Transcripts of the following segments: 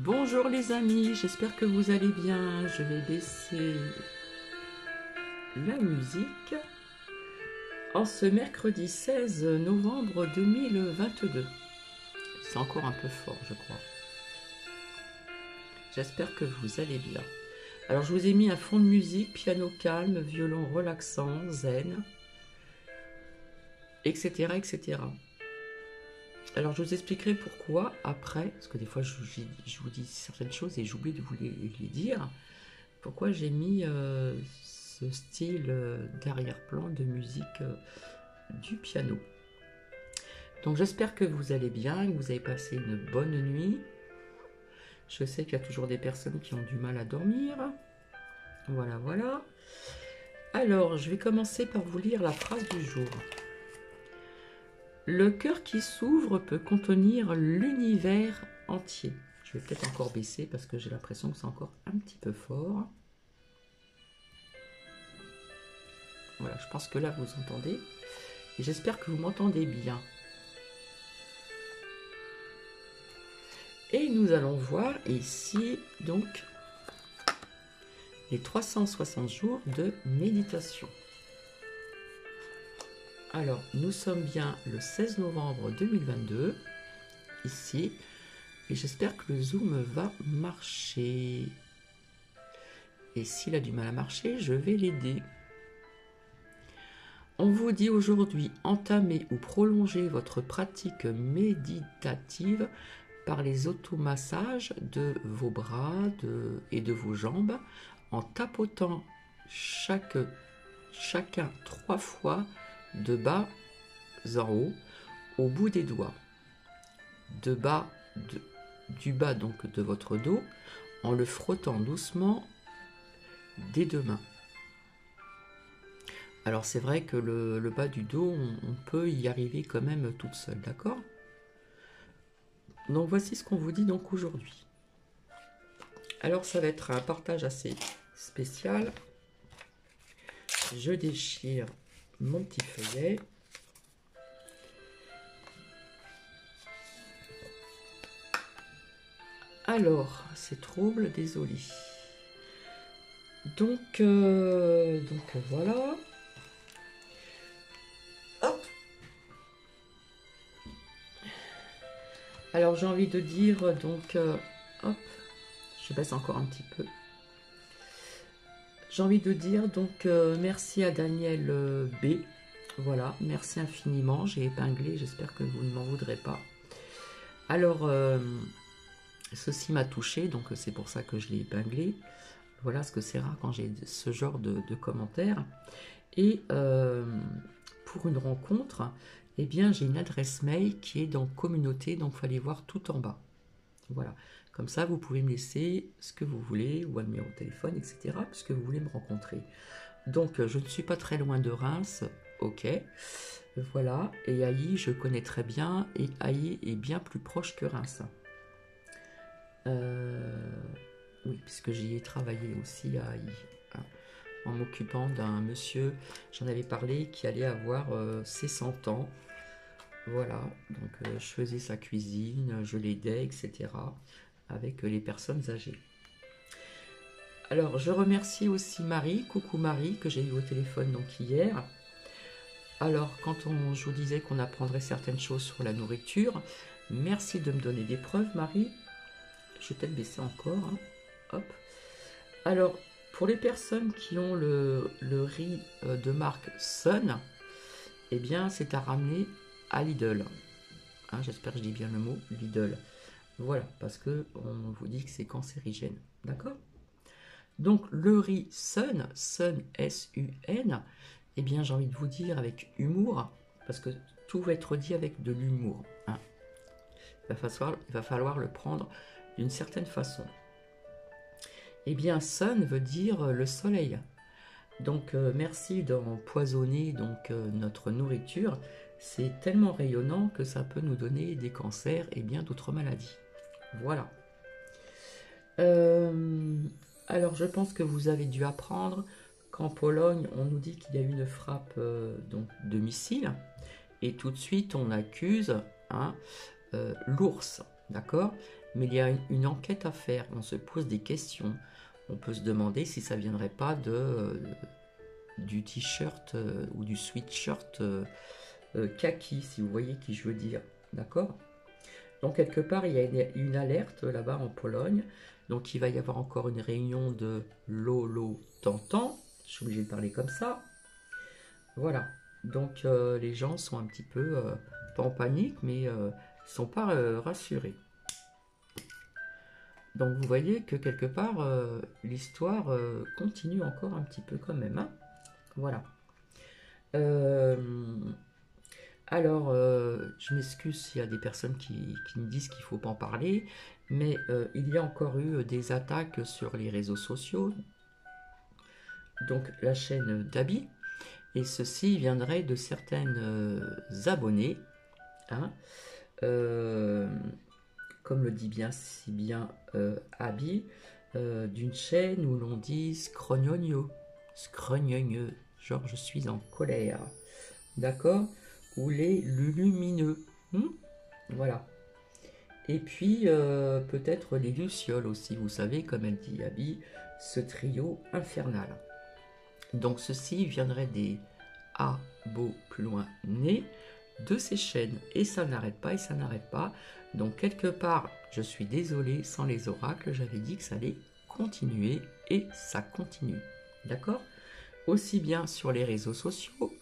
Bonjour les amis, j'espère que vous allez bien. Je vais baisser la musique en ce mercredi 16 novembre 2022. C'est encore un peu fort, je crois. J'espère que vous allez bien. Alors je vous ai mis un fond de musique, piano calme, violon relaxant, zen, etc. etc. Alors je vous expliquerai pourquoi après, parce que des fois je vous dis certaines choses et j'oublie de vous les dire, pourquoi j'ai mis ce style d'arrière-plan de musique du piano. Donc j'espère que vous allez bien, que vous avez passé une bonne nuit. Je sais qu'il y a toujours des personnes qui ont du mal à dormir. Voilà, voilà. Alors, je vais commencer par vous lire la phrase du jour. Le cœur qui s'ouvre peut contenir l'univers entier. Je vais peut-être encore baisser parce que j'ai l'impression que c'est encore un petit peu fort. Voilà, je pense que là vous entendez. Et j'espère que vous m'entendez bien. Et nous allons voir ici donc les 360 jours de méditation. Alors, nous sommes bien le 16 novembre 2022, ici, et j'espère que le zoom va marcher. Et s'il a du mal à marcher, je vais l'aider. On vous dit aujourd'hui, entamez ou prolongez votre pratique méditative par les automassages de vos bras et de vos jambes, en tapotant chacun 3 fois de bas en haut, au bout des doigts, du bas donc de votre dos, en le frottant doucement des 2 mains. Alors c'est vrai que le bas du dos, on peut y arriver quand même toute seule, d'accord? Donc voici ce qu'on vous dit donc aujourd'hui. Alors ça va être un partage assez spécial. Je déchire mon petit feuillet. Alors, c'est trouble, désolé. Donc voilà. Hop. Alors j'ai envie de dire donc hop, je baisse encore un petit peu. J'ai envie de dire donc merci à Daniel B. Voilà, merci infiniment. J'ai épinglé, j'espère que vous ne m'en voudrez pas. Alors ceci m'a touché, donc c'est pour ça que je l'ai épinglé. Voilà, ce que c'est rare quand j'ai ce genre de commentaires. Et pour une rencontre, eh bien j'ai une adresse mail qui est dans communauté, donc il faut aller voir tout en bas. Voilà, comme ça vous pouvez me laisser ce que vous voulez, ou un numéro de téléphone, etc., puisque vous voulez me rencontrer. Donc je ne suis pas très loin de Reims, ok. Voilà, et Haï, je connais très bien, et Haï est bien plus proche que Reims. Oui, puisque j'y ai travaillé aussi à Haï, hein, en m'occupant d'un monsieur, j'en avais parlé, qui allait avoir ses 100 ans. Voilà, donc je faisais sa cuisine, je l'aidais, etc., avec les personnes âgées. Alors, je remercie aussi Marie, coucou Marie, que j'ai eu au téléphone donc hier. Alors, quand je vous disais qu'on apprendrait certaines choses sur la nourriture, merci de me donner des preuves, Marie. Je vais peut-être baisser encore, hein. Hop. Alors, pour les personnes qui ont le riz de marque Sun, eh bien, c'est à ramener à Lidl. Hein, j'espère que je dis bien le mot, Lidl. Voilà, parce que on vous dit que c'est cancérigène. D'accord? Donc, le riz Sun, Sun, S-U-N, eh bien, j'ai envie de vous dire avec humour, parce que tout va être dit avec de l'humour. Hein. Il va falloir le prendre d'une certaine façon. Eh bien, Sun veut dire le soleil. Donc, merci d'empoisonner notre nourriture. C'est tellement rayonnant que ça peut nous donner des cancers et bien d'autres maladies. Voilà. Alors, je pense que vous avez dû apprendre qu'en Pologne, on nous dit qu'il y a eu une frappe de missile. Et tout de suite, on accuse l'ours. d'accord? Mais il y a une enquête à faire, on se pose des questions. On peut se demander si ça viendrait pas du t-shirt ou du sweatshirt kaki, si vous voyez qui je veux dire, d'accord? Donc quelque part, il y a une alerte là-bas en Pologne. Donc il va y avoir encore une réunion de Lolo Tantan. Je suis obligé de parler comme ça. Voilà. Donc les gens sont un petit peu, pas en panique, mais ils sont pas rassurés. Donc vous voyez que quelque part, l'histoire continue encore un petit peu quand même, hein. Voilà. Euh, alors, je m'excuse s'il y a des personnes qui me disent qu'il ne faut pas en parler, mais il y a encore eu des attaques sur les réseaux sociaux, donc la chaîne d'Abi, et ceci viendrait de certaines abonnés, hein, euh, comme le dit bien si bien Abi, d'une chaîne où l'on dit scrognogno, scrognogno, genre je suis en colère, d'accord, ou les lumineux, voilà. Et puis peut-être les lucioles aussi, vous savez, comme elle dit Abby, ce trio infernal. Donc ceci viendrait des A, beau, plus loin, né, de ces chaînes. Et ça n'arrête pas, et ça n'arrête pas. Donc quelque part, je suis désolé, sans les oracles, j'avais dit que ça allait continuer, et ça continue. D'accord? Aussi bien sur les réseaux sociaux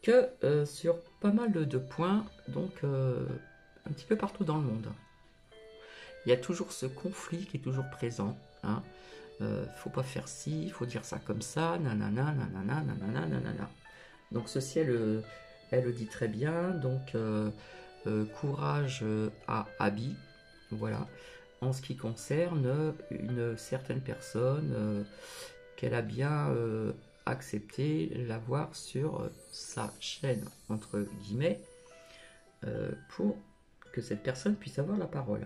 que sur pas mal de points, donc un petit peu partout dans le monde. Il y a toujours ce conflit qui est toujours présent, hein. Faut pas faire ci, il faut dire ça comme ça, nanana, nanana, nanana, nanana. Donc ceci, elle le dit très bien, donc courage à Abby, voilà, en ce qui concerne une certaine personne qu'elle a bien accepté l'avoir sur sa chaîne, entre guillemets, pour que cette personne puisse avoir la parole.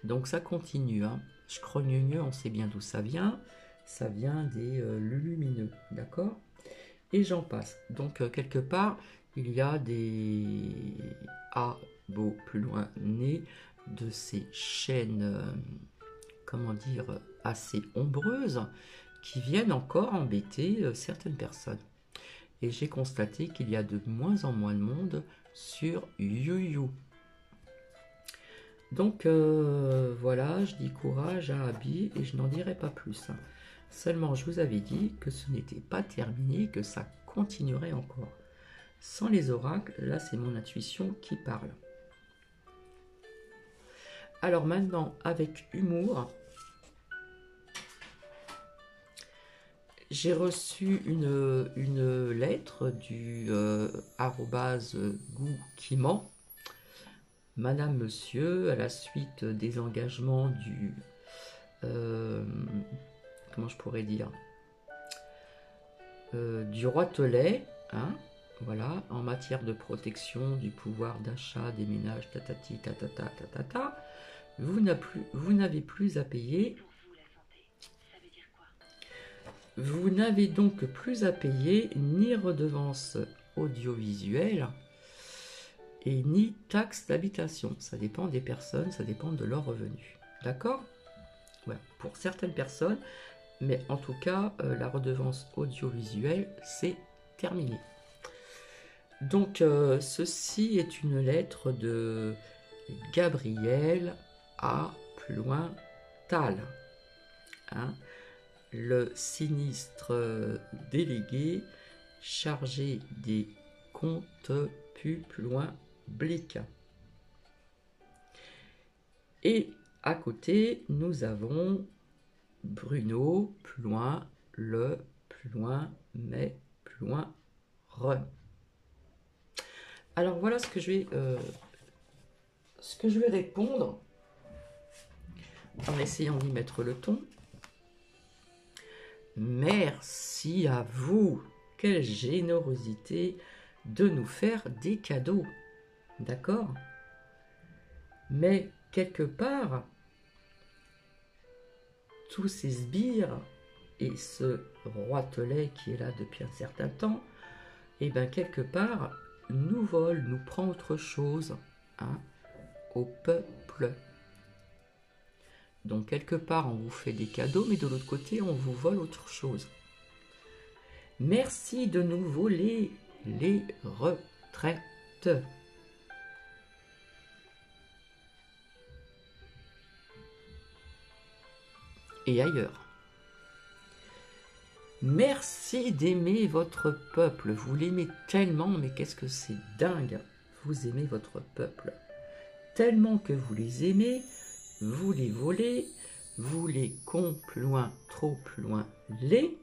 Donc ça continue, hein. Scrogneux, on sait bien d'où ça vient. Ça vient des lumineux, d'accord? Et j'en passe. Donc quelque part, il y a des A, beau, plus loin, nés de ces chaînes, comment dire, assez ombreuses, qui viennent encore embêter certaines personnes. Et j'ai constaté qu'il y a de moins en moins de monde sur YouYou. Donc voilà, je dis courage à Abby et je n'en dirai pas plus. Seulement, je vous avais dit que ce n'était pas terminé, que ça continuerait encore. Sans les oracles, là c'est mon intuition qui parle. Alors maintenant, avec humour, j'ai reçu une lettre du @goukiment. Madame, monsieur, à la suite des engagements du... comment je pourrais dire, du Roitelet, hein, voilà, en matière de protection du pouvoir d'achat des ménages, tatati, tatata, tatata, vous n'avez plus à payer. Vous n'avez donc plus à payer ni redevance audiovisuelle et ni taxe d'habitation. Ça dépend des personnes, ça dépend de leurs revenus. D'accord? Voilà. Pour certaines personnes, mais en tout cas, la redevance audiovisuelle, c'est terminé. Donc, ceci est une lettre de Gabriel à plus loin Tal, hein, le sinistre délégué chargé des comptes plus loin Blic. Et à côté, nous avons Bruno, plus loin, le, plus loin, mais, plus loin, re. Alors voilà ce que je vais répondre en essayant d'y mettre le ton. Merci à vous. Quelle générosité de nous faire des cadeaux. D'accord? Mais quelque part, tous ces sbires et ce Roitelet qui est là depuis un certain temps, et bien quelque part, nous vole, nous prend autre chose, hein, au peuple. Donc quelque part on vous fait des cadeaux, mais de l'autre côté on vous vole autre chose. Merci de nous voler les retraites. Et ailleurs. Merci d'aimer votre peuple. Vous l'aimez tellement, mais qu'est-ce que c'est dingue. Vous aimez votre peuple. Tellement que vous les aimez, vous les volez, vous les plus loin, trop plus loin, les.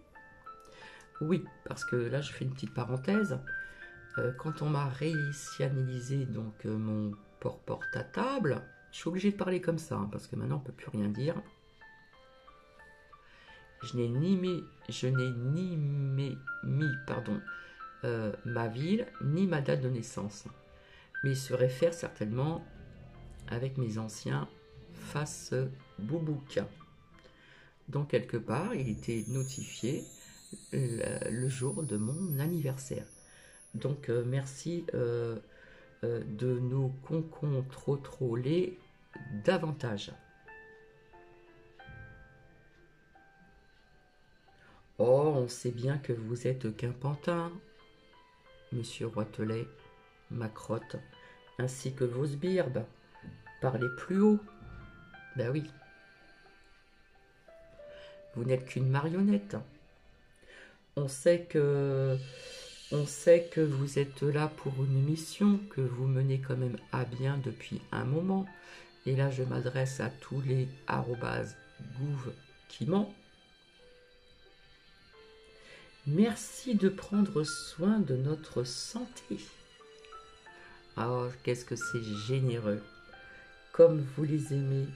Oui, parce que là je fais une petite parenthèse. Quand on m'a réinitialisé donc mon porte à table, je suis obligé de parler comme ça, hein, parce que maintenant on ne peut plus rien dire. Je n'ai ni mis ma ville, ni ma date de naissance. Mais il se réfère certainement avec mes anciens Facebook. Donc quelque part, il était notifié le jour de mon anniversaire. Donc merci de nous contrôler davantage. Oh, on sait bien que vous êtes qu'un pantin, monsieur Roitelet, ma crotte, ainsi que vos sbires. Parlez plus haut. Ben oui. Vous n'êtes qu'une marionnette. On sait que vous êtes là pour une mission que vous menez quand même à bien depuis un moment. Et là, je m'adresse à tous les @gouv qui ment. Merci de prendre soin de notre santé. Ah, qu'est-ce que c'est généreux. Comme vous les aimez,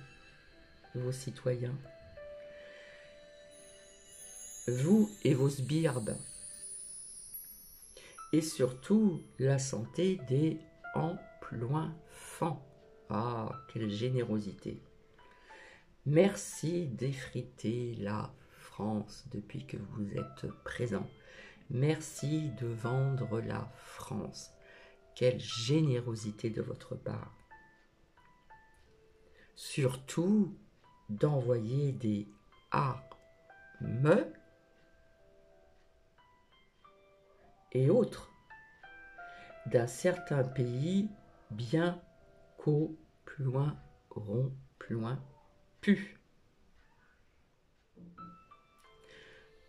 vos citoyens. Vous et vos sbires. Et surtout, la santé des emplois-fans. Ah, quelle générosité. Merci d'effriter la France depuis que vous êtes présent. Merci de vendre la France. Quelle générosité de votre part. Surtout d'envoyer des armes et autres d'un certain pays bien qu'au plus loin pu.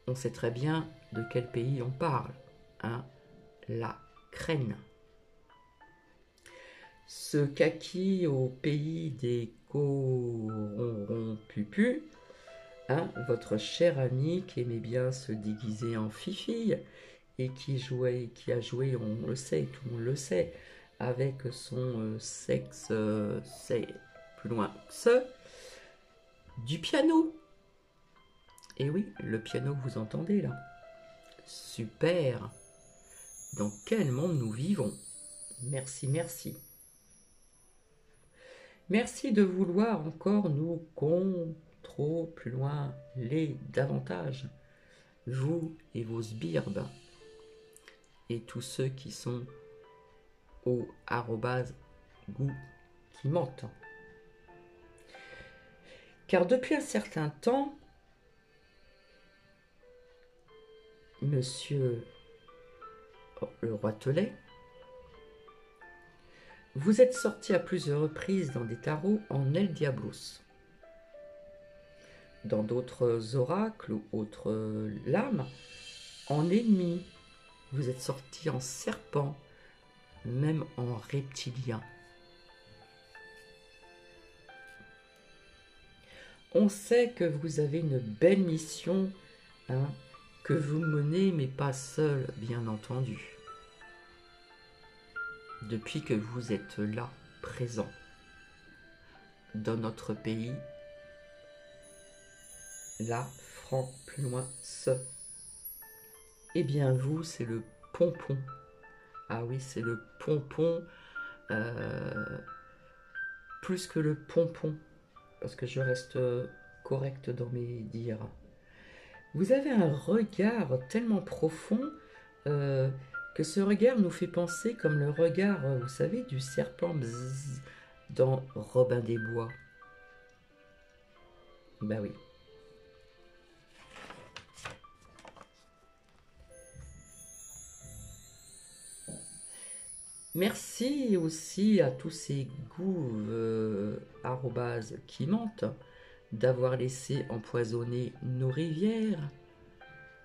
On sait très bien de quel pays on parle, hein, la Crène. Ce kaki au pays des corrompus, hein, votre cher ami qui aimait bien se déguiser en fifille et qui a joué, on le sait, tout le monde le sait, avec son sexe, c'est plus loin que ce, du piano. Et oui, le piano que vous entendez là. Super. Dans quel monde nous vivons? Merci, merci. Merci de vouloir encore nous trop plus loin les davantage. Vous et vos sbires. Et tous ceux qui sont au @gou qui mentent. Car depuis un certain temps, monsieur le Roitelet, vous êtes sorti à plusieurs reprises dans des tarots en El Diablos. Dans d'autres oracles ou autres lames, en ennemi. Vous êtes sorti en serpent, même en reptilien. On sait que vous avez une belle mission, hein, que vous menez, mais pas seul, bien entendu. Depuis que vous êtes là, présent, dans notre pays, là, franc, plus loin, ce. Eh bien, vous, c'est le pompon. Ah oui, c'est le pompon, plus que le pompon, parce que je reste correct dans mes dires. Vous avez un regard tellement profond que ce regard nous fait penser comme le regard, vous savez, du serpent. Bzzz, dans Robin des Bois. Bah oui. Merci aussi à tous ces goûts arrobase qui mentent d'avoir laissé empoisonner nos rivières,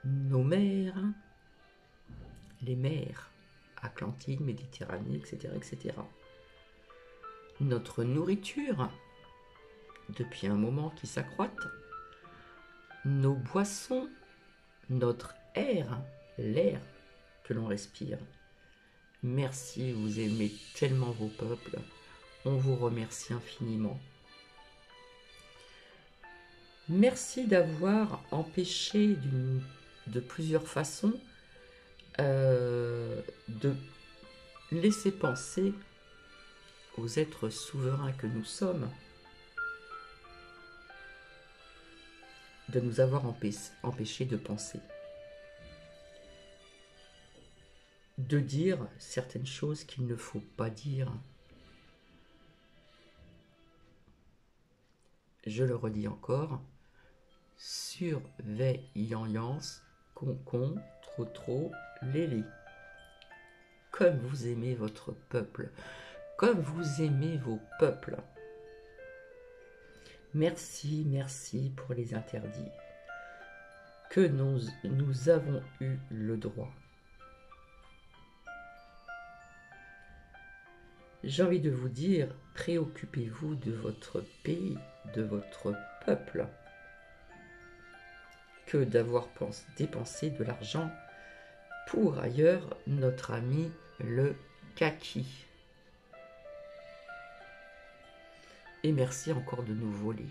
nos mers, les mers, Atlantide, Méditerranée, etc., etc. Notre nourriture, depuis un moment qui s'accroît, nos boissons, notre air, l'air que l'on respire. Merci, vous aimez tellement vos peuples. On vous remercie infiniment. Merci d'avoir empêché de plusieurs façons de laisser penser aux êtres souverains que nous sommes, de nous avoir empêché de penser, de dire certaines choses qu'il ne faut pas dire. Je le redis encore, surveillance, concon, trop, lélé. Comme vous aimez votre peuple, comme vous aimez vos peuples. Merci, merci pour les interdits que nous avons eu le droit. J'ai envie de vous dire, préoccupez-vous de votre pays, de votre peuple, que d'avoir dépensé de l'argent pour ailleurs notre ami le kaki. Et merci encore de nous voler.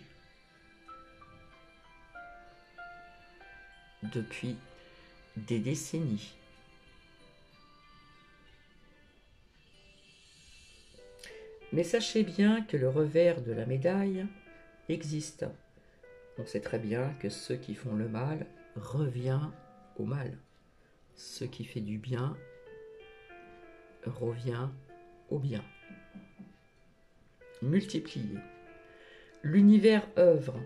Depuis des décennies. Mais sachez bien que le revers de la médaille existe. On sait très bien que ce qui font le mal revient au mal. Ce qui fait du bien revient au bien. Multipliez. L'univers œuvre.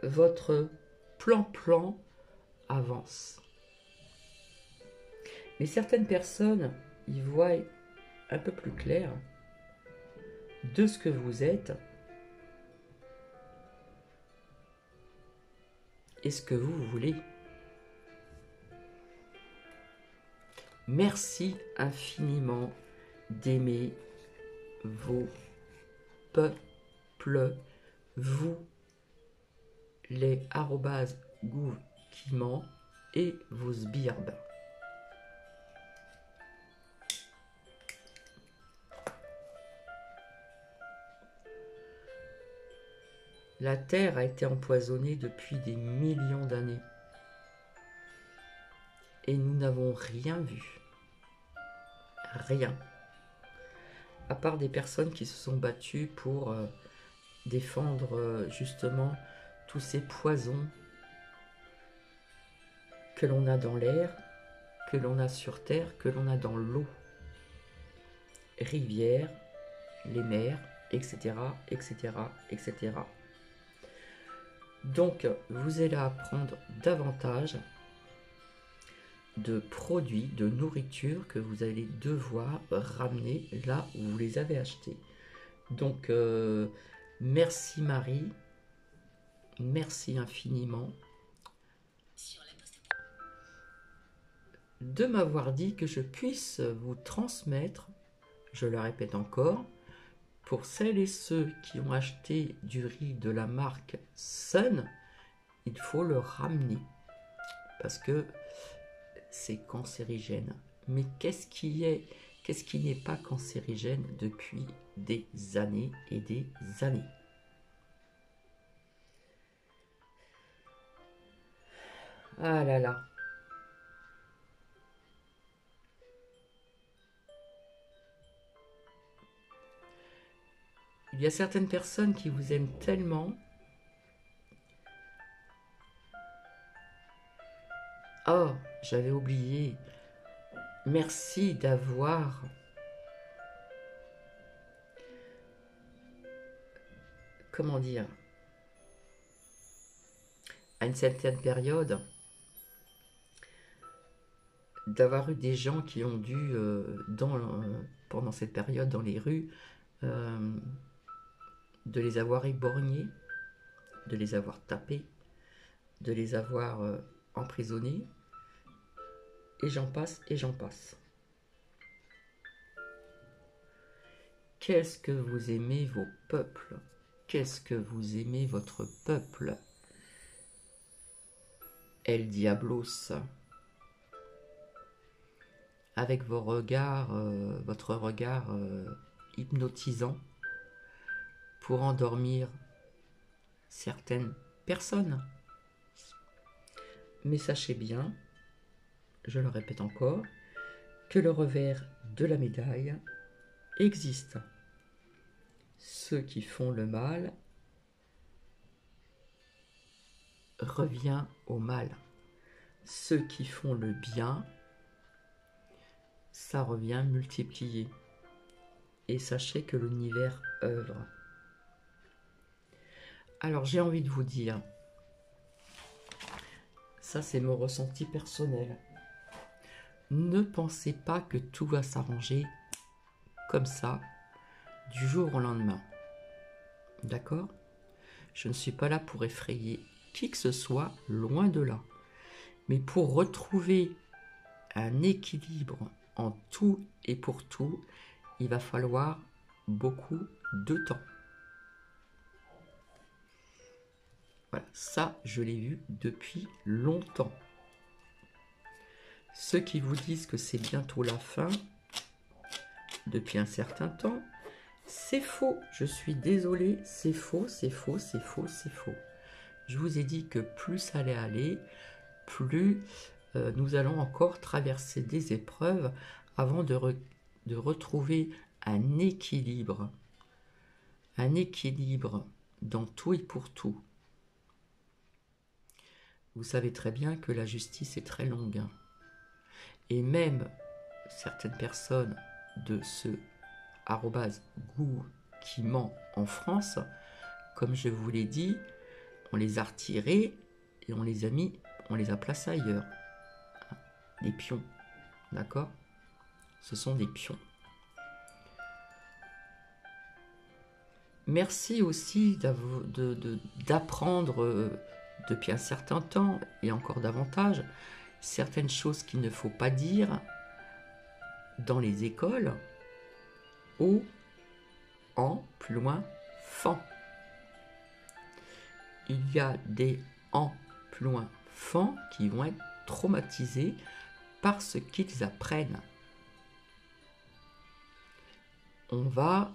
Votre plan avance. Mais certaines personnes y voient un peu plus clair de ce que vous êtes et ce que vous voulez. Merci infiniment d'aimer vos peuples, vous, les @gouv-qui-ment et vos sbires. La terre a été empoisonnée depuis des millions d'années. Et nous n'avons rien vu. Rien. À part des personnes qui se sont battues pour défendre justement tous ces poisons que l'on a dans l'air, que l'on a sur terre, que l'on a dans l'eau. Rivières, les mers, etc., etc., etc. Donc, vous allez apprendre davantage de produits, de nourriture que vous allez devoir ramener là où vous les avez achetés. Donc, merci Marie, merci infiniment de m'avoir dit que je puisse vous transmettre, je le répète encore, pour celles et ceux qui ont acheté du riz de la marque Sun, il faut le ramener parce que c'est cancérigène. Mais qu'est-ce qui n'est pas cancérigène depuis des années et des années? Ah là là. Il y a certaines personnes qui vous aiment tellement. Oh, j'avais oublié. Merci d'avoir comment dire, à une certaine période, d'avoir eu des gens qui ont dû, pendant cette période, dans les rues, euh, de les avoir éborgnés, de les avoir tapés, de les avoir emprisonnés, et j'en passe, et j'en passe. Qu'est-ce que vous aimez vos peuples? Qu'est-ce que vous aimez votre peuple? El Diablos, avec vos regards, votre regard hypnotisant pour endormir certaines personnes. Mais sachez bien, je le répète encore, que le revers de la médaille existe. Ceux qui font le mal revient au mal. Ceux qui font le bien, ça revient multiplié. Et sachez que l'univers œuvre. Alors j'ai envie de vous dire, ça c'est mon ressenti personnel. Ne pensez pas que tout va s'arranger comme ça, du jour au lendemain. D'accord? Je ne suis pas là pour effrayer qui que ce soit, loin de là. Mais pour retrouver un équilibre en tout et pour tout, il va falloir beaucoup de temps. Voilà, ça, je l'ai vu depuis longtemps. Ceux qui vous disent que c'est bientôt la fin, depuis un certain temps, c'est faux. Je suis désolée, c'est faux, c'est faux, c'est faux, c'est faux. Je vous ai dit que plus ça allait aller, plus nous allons encore traverser des épreuves avant de retrouver un équilibre dans tout et pour tout. Vous savez très bien que la justice est très longue. Et même certaines personnes de ce @Gou qui ment en France, comme je vous l'ai dit, on les a retirés et on les a placés ailleurs. Des pions, d'accord? Ce sont des pions. Merci aussi d'apprendre depuis un certain temps, et encore davantage, certaines choses qu'il ne faut pas dire dans les écoles, ou en plus loin, fan. Il y a des en plus loin fan qui vont être traumatisés par ce qu'ils apprennent. On va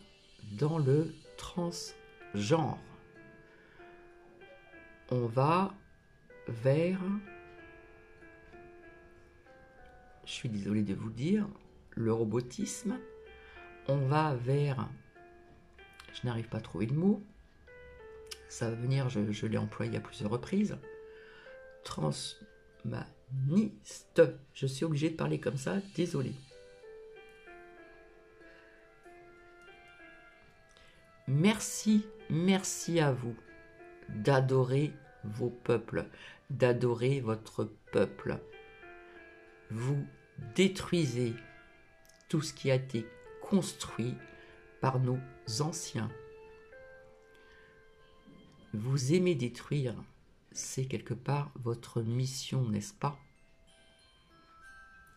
dans le transgenre. On va vers, je suis désolé de vous dire, le robotisme. On va vers, je n'arrive pas à trouver le mot, ça va venir, je l'ai employé à plusieurs reprises, transhumaniste. Je suis obligé de parler comme ça, désolé. Merci, merci à vous d'adorer vos peuples, d'adorer votre peuple. Vous détruisez tout ce qui a été construit par nos anciens. Vous aimez détruire, c'est quelque part votre mission, n'est-ce pas?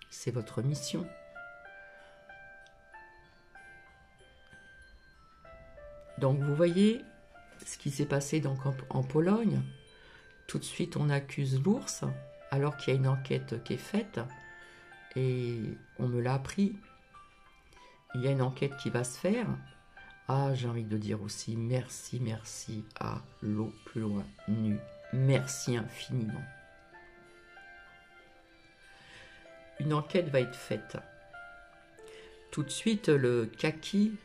C'est votre mission. Donc vous voyez ce qui s'est passé donc en Pologne. Tout de suite on accuse l'ours alors qu'il y a une enquête qui est faite et on me l'a appris. Il y a une enquête qui va se faire. Ah, j'ai envie de dire aussi merci, merci à l'eau plus loin nu. Merci infiniment. Une enquête va être faite. Tout de suite le kaki,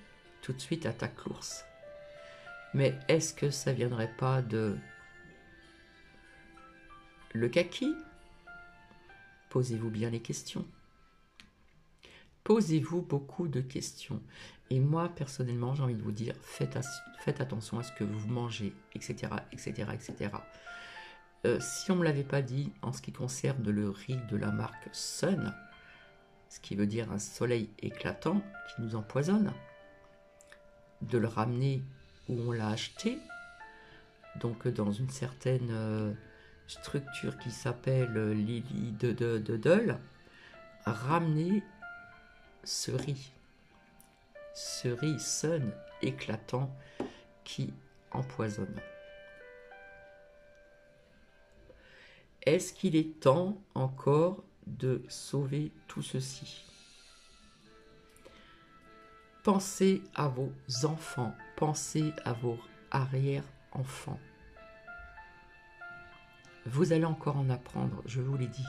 tout de suite attaque l'ours. Mais est-ce que ça viendrait pas de le kaki? Posez-vous bien les questions. Posez-vous beaucoup de questions. Et moi, personnellement, j'ai envie de vous dire, faites attention à ce que vous mangez, etc., etc., etc. Si on ne me l'avait pas dit, en ce qui concerne le riz de la marque Sun, ce qui veut dire un soleil éclatant qui nous empoisonne, de le ramener où on l'a acheté, donc dans une certaine structure qui s'appelle Lily de Dole, ramener ce riz Sun éclatant qui empoisonne. Est-ce qu'il est temps encore de sauver tout ceci? Pensez à vos enfants, pensez à vos arrière-enfants. Vous allez encore en apprendre, je vous l'ai dit.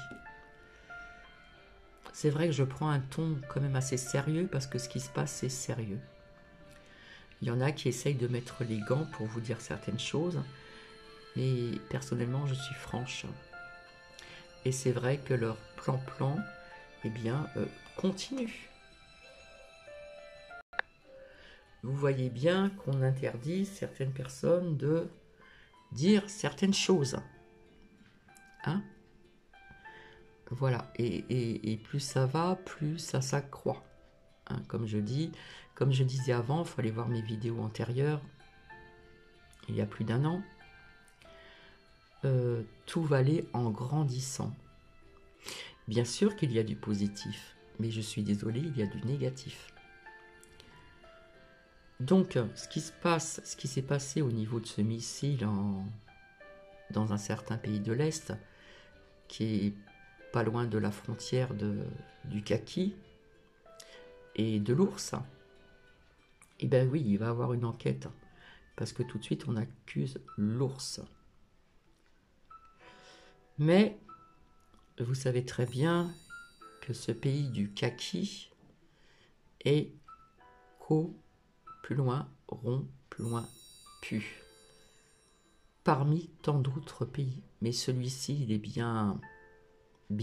C'est vrai que je prends un ton quand même assez sérieux parce que ce qui se passe, c'est sérieux. Il y en a qui essayent de mettre les gants pour vous dire certaines choses, mais personnellement, je suis franche. Et c'est vrai que leur plan, eh bien, continue. Vous voyez bien qu'on interdit certaines personnes de dire certaines choses. Hein? Voilà, et plus ça va, plus ça s'accroît. Hein, comme je disais avant, il faut aller voir mes vidéos antérieures, il y a plus d'1 an. Tout va aller en grandissant. Bien sûr qu'il y a du positif, mais je suis désolée, il y a du négatif. Donc, ce qui s'est passé au niveau de ce missile dans un certain pays de l'Est, qui est pas loin de la frontière du kaki et de l'ours, eh bien oui, il va y avoir une enquête, parce que tout de suite on accuse l'ours. Mais vous savez très bien que ce pays du kaki est plus loin, rond, plus loin, pu. Parmi tant d'autres pays. Mais celui-ci, il est bien. Vous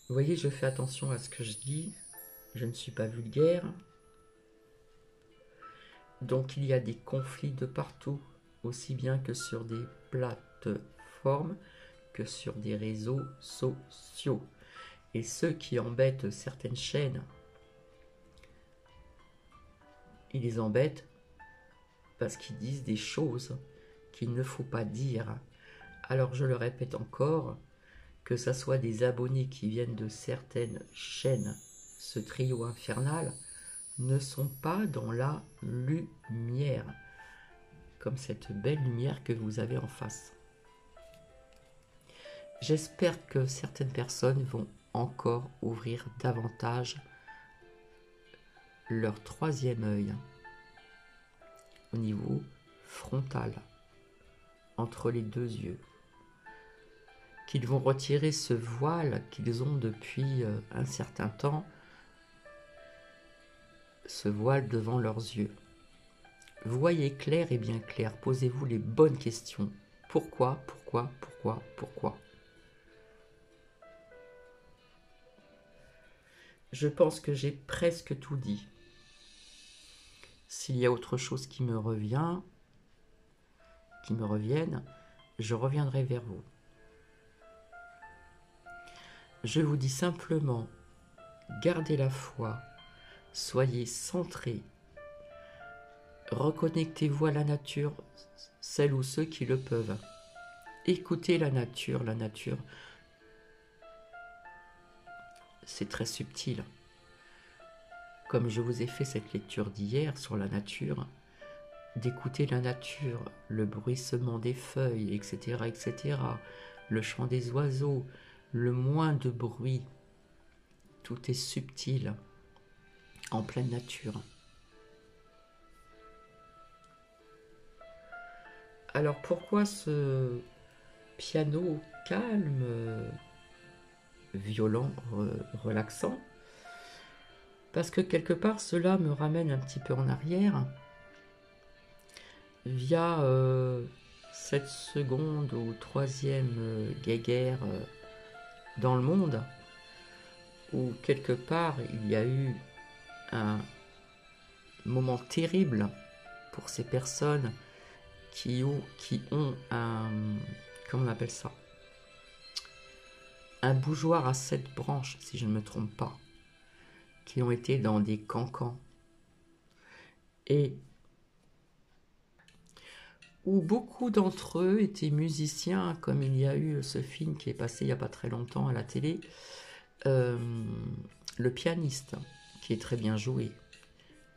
voyez, je fais attention à ce que je dis. Je ne suis pas vulgaire. Donc il y a des conflits de partout, aussi bien que sur des plateformes que sur des réseaux sociaux. Et ceux qui embêtent certaines chaînes, ils les embêtent parce qu'ils disent des choses qu'il ne faut pas dire. Alors je le répète encore, que ce soit des abonnés qui viennent de certaines chaînes, ce trio infernal, ne sont pas dans la lumière, comme cette belle lumière que vous avez en face. J'espère que certaines personnes vont encore ouvrir davantage leur troisième œil au niveau frontal, entre les deux yeux, qu'ils vont retirer ce voile qu'ils ont depuis un certain temps, ce voile devant leurs yeux. Voyez clair et bien clair, posez-vous les bonnes questions. Pourquoi? Je pense que j'ai presque tout dit. S'il y a autre chose qui me revienne, je reviendrai vers vous. Je vous dis simplement, gardez la foi, soyez centrés, reconnectez-vous à la nature, celles ou ceux qui le peuvent. Écoutez la nature, c'est très subtil. Comme je vous ai fait cette lecture d'hier sur la nature, d'écouter la nature, le bruissement des feuilles, etc., etc., le chant des oiseaux, le moins de bruit, tout est subtil, en pleine nature. Alors pourquoi ce piano calme, violent, relaxant? Parce que quelque part cela me ramène un petit peu en arrière via cette seconde ou troisième guéguerre dans le monde où quelque part il y a eu un moment terrible pour ces personnes qui ont un, comment on appelle ça, un bougeoir à 7 branches, si je ne me trompe pas, qui ont été dans des cancans, et où beaucoup d'entre eux étaient musiciens, comme il y a eu ce film qui est passé il n'y a pas très longtemps à la télé, Le Pianiste, qui est très bien joué,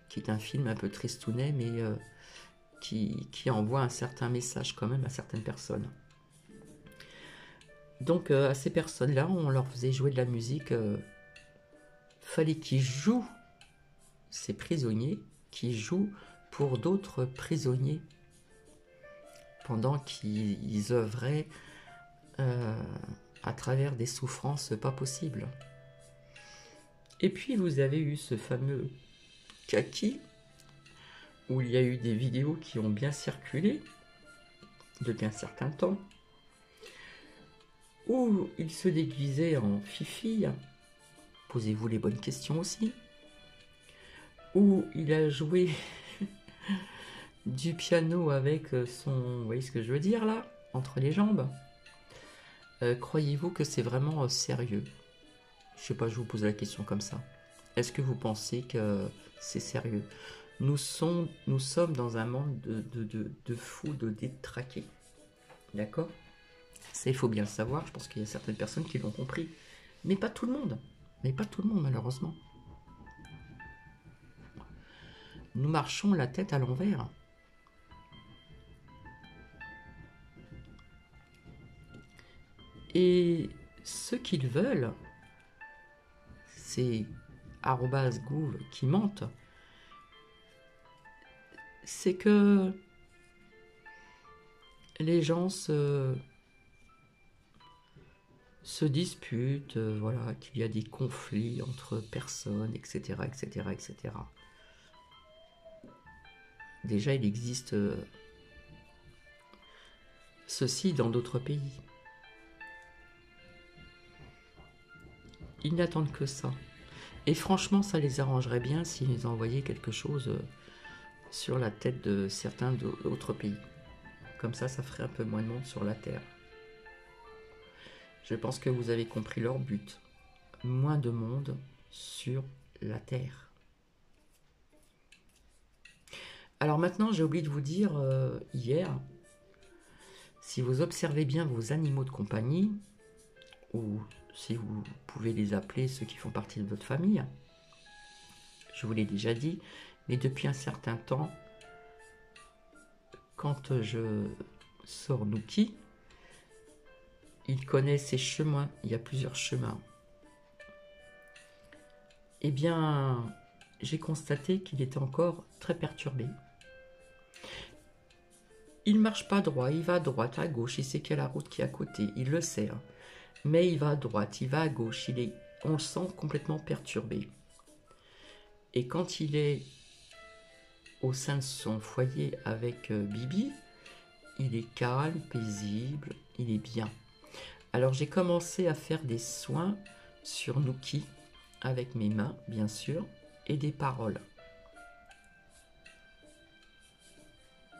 qui est un film un peu tristounet, mais qui envoie un certain message quand même à certaines personnes. Donc à ces personnes-là, on leur faisait jouer de la musique, fallait qu'ils jouent, ces prisonniers, qui jouent pour d'autres prisonniers, pendant qu'ils œuvraient à travers des souffrances pas possibles. Et puis vous avez eu ce fameux Kaki, où il y a eu des vidéos qui ont bien circulé depuis un certain temps, où il se déguisait en fifi, posez-vous les bonnes questions aussi, où il a joué du piano avec son, vous voyez ce que je veux dire là, entre les jambes. Croyez-vous que c'est vraiment sérieux? Je sais pas, je vous pose la question comme ça. Est-ce que vous pensez que c'est sérieux? Nous sommes dans un monde de fous, de détraqués. D'accord? Ça, il faut bien le savoir. Je pense qu'il y a certaines personnes qui l'ont compris. Mais pas tout le monde. Mais pas tout le monde, malheureusement. Nous marchons la tête à l'envers. Et ce qu'ils veulent, c'est @gouv qui mentent, c'est que les gens se disputent, voilà, qu'il y a des conflits entre personnes, etc., etc., etc. Déjà, il existe ceci dans d'autres pays. Ils n'attendent que ça. Et franchement, ça les arrangerait bien s'ils envoyaient quelque chose sur la tête de certains d'autres pays. Comme ça ferait un peu moins de monde sur la Terre. Je pense que vous avez compris leur but. Moins de monde sur la Terre. Alors maintenant, j'ai oublié de vous dire hier, si vous observez bien vos animaux de compagnie, ou si vous pouvez les appeler ceux qui font partie de votre famille, je vous l'ai déjà dit, mais depuis un certain temps, quand je sors Nuki, il connaît ses chemins, il y a plusieurs chemins. Eh bien, j'ai constaté qu'il était encore très perturbé. Il marche pas droit, il va à droite, à gauche, il sait qu'il y a la route qui est à côté, il le sait. Hein. Mais il va à droite, il va à gauche, on le sent complètement perturbé. Et quand il est au sein de son foyer avec Bibi, il est calme, paisible, il est bien. Alors j'ai commencé à faire des soins sur Nuki, avec mes mains bien sûr, et des paroles.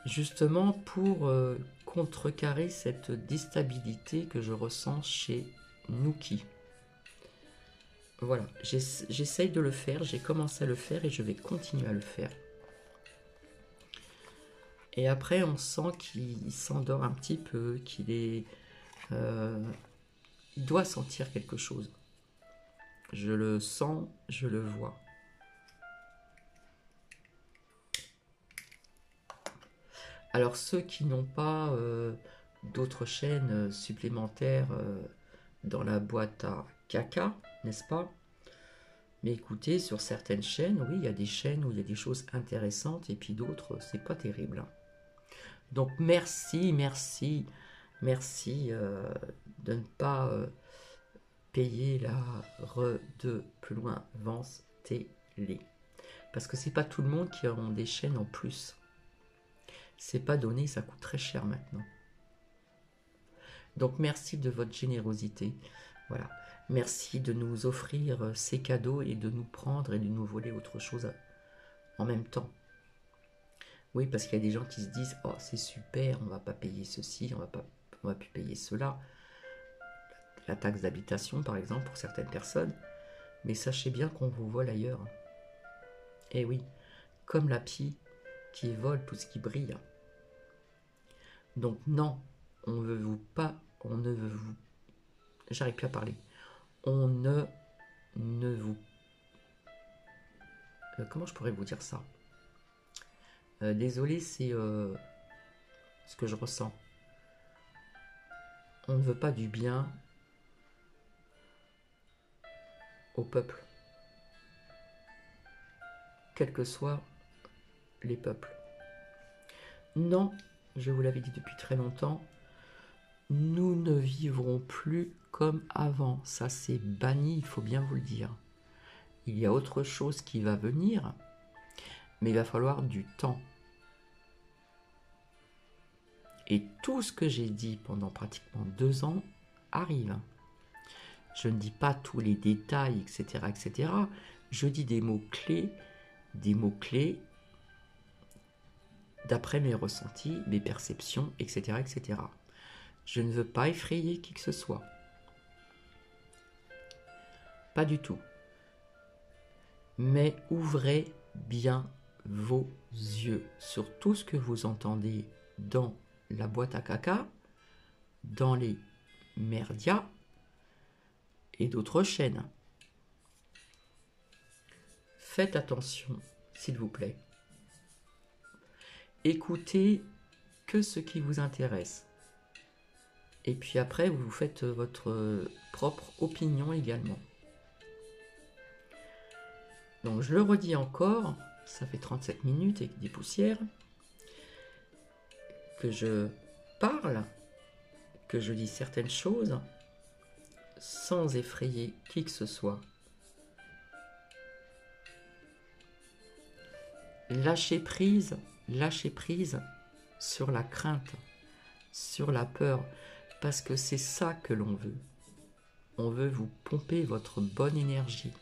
Justement pour contrecarrer cette déstabilité que je ressens chez Nuki. Voilà, j'essaye de le faire, j'ai commencé à le faire et je vais continuer à le faire. Et après, on sent qu'il s'endort un petit peu, qu'il est... il doit sentir quelque chose. Je le sens, je le vois. Alors ceux qui n'ont pas d'autres chaînes supplémentaires dans la boîte à caca, n'est-ce pas? Mais écoutez, sur certaines chaînes, oui, il y a des chaînes où il y a des choses intéressantes et puis d'autres, c'est pas terrible. Donc merci, merci, merci de ne pas payer la redevance télé. Parce que c'est pas tout le monde qui a des chaînes en plus. C'est pas donné, ça coûte très cher maintenant. Donc merci de votre générosité. Voilà. Merci de nous offrir ces cadeaux et de nous prendre et de nous voler autre chose en même temps. Oui, parce qu'il y a des gens qui se disent « Oh, c'est super, on va pas payer ceci, on va plus payer cela. » La taxe d'habitation, par exemple, pour certaines personnes. Mais sachez bien qu'on vous vole ailleurs. Eh oui, comme la pie qui vole tout ce qui brille. Donc non, on ne veut vous... J'arrive plus à parler. On ne vous... comment je pourrais vous dire ça? Désolé, c'est ce que je ressens. On ne veut pas du bien au peuple, quels que soient les peuples. Non, je vous l'avais dit depuis très longtemps, nous ne vivrons plus comme avant. Ça, c'est banni, il faut bien vous le dire. Il y a autre chose qui va venir, mais il va falloir du temps. Et tout ce que j'ai dit pendant pratiquement 2 ans arrive. Je ne dis pas tous les détails, etc., etc. Je dis des mots-clés d'après mes ressentis, mes perceptions, etc., etc. Je ne veux pas effrayer qui que ce soit. Pas du tout. Mais ouvrez bien vos yeux sur tout ce que vous entendez dans la boîte à caca, dans les merdias et d'autres chaînes. Faites attention, s'il vous plaît. Écoutez que ce qui vous intéresse. Et puis après, vous faites votre propre opinion également. Donc je le redis encore, ça fait 37 minutes avec des poussières, que je parle, que je dis certaines choses, sans effrayer qui que ce soit. Lâchez prise sur la crainte, sur la peur, parce que c'est ça que l'on veut. On veut vous pomper votre bonne énergie.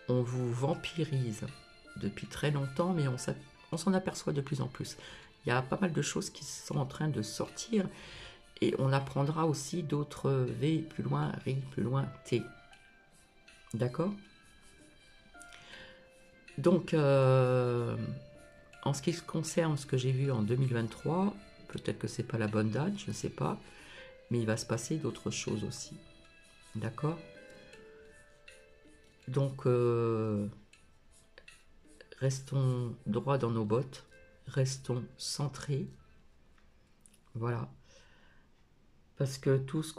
On vous vampirise depuis très longtemps, mais on s'en aperçoit de plus en plus. Il y a pas mal de choses qui sont en train de sortir, et on apprendra aussi d'autres V plus loin, R plus loin, T. D'accord? Donc, en ce qui concerne ce que j'ai vu en 2023, peut-être que c'est pas la bonne date, je ne sais pas, mais il va se passer d'autres choses aussi. D'accord? Donc, restons droits dans nos bottes, restons centrés, voilà. Parce que tout ce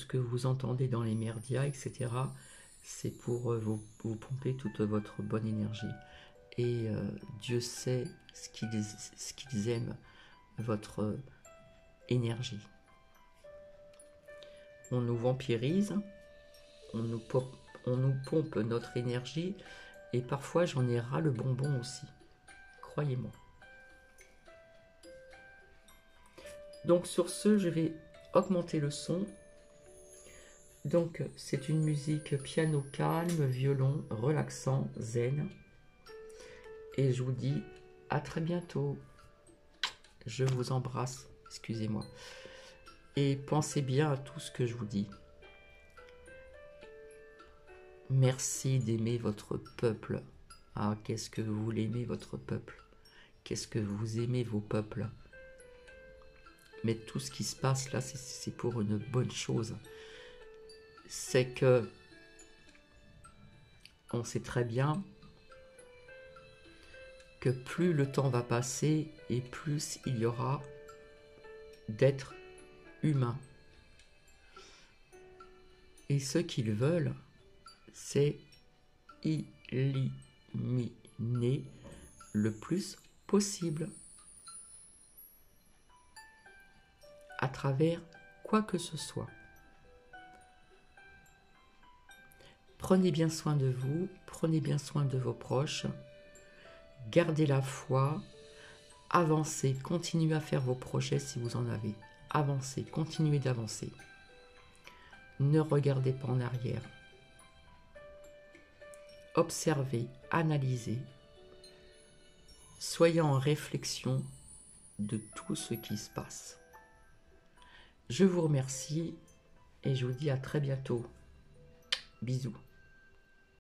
que vous entendez dans les merdias, etc., c'est pour vous pomper toute votre bonne énergie. Et Dieu sait ce qu'ils aiment, votre énergie. On nous vampirise, on nous pompe notre énergie, et parfois j'en ai ras le bonbon aussi, croyez-moi. Donc sur ce, je vais augmenter le son. Donc c'est une musique piano calme, violon, relaxant, zen. Et je vous dis à très bientôt. Je vous embrasse, excusez-moi. Et pensez bien à tout ce que je vous dis. Merci d'aimer votre peuple. Ah, qu'est-ce que vous l'aimez, votre peuple? Qu'est-ce que vous aimez, vos peuples? Mais tout ce qui se passe là, c'est pour une bonne chose. C'est que on sait très bien que plus le temps va passer et plus il y aura d'êtres humains. Et ce qu'ils veulent, c'est éliminer le plus possible à travers quoi que ce soit. Prenez bien soin de vous, prenez bien soin de vos proches, gardez la foi, avancez, continuez à faire vos projets si vous en avez. Avancez, continuez d'avancer. Ne regardez pas en arrière. Observez, analysez. Soyez en réflexion de tout ce qui se passe. Je vous remercie et je vous dis à très bientôt. Bisous.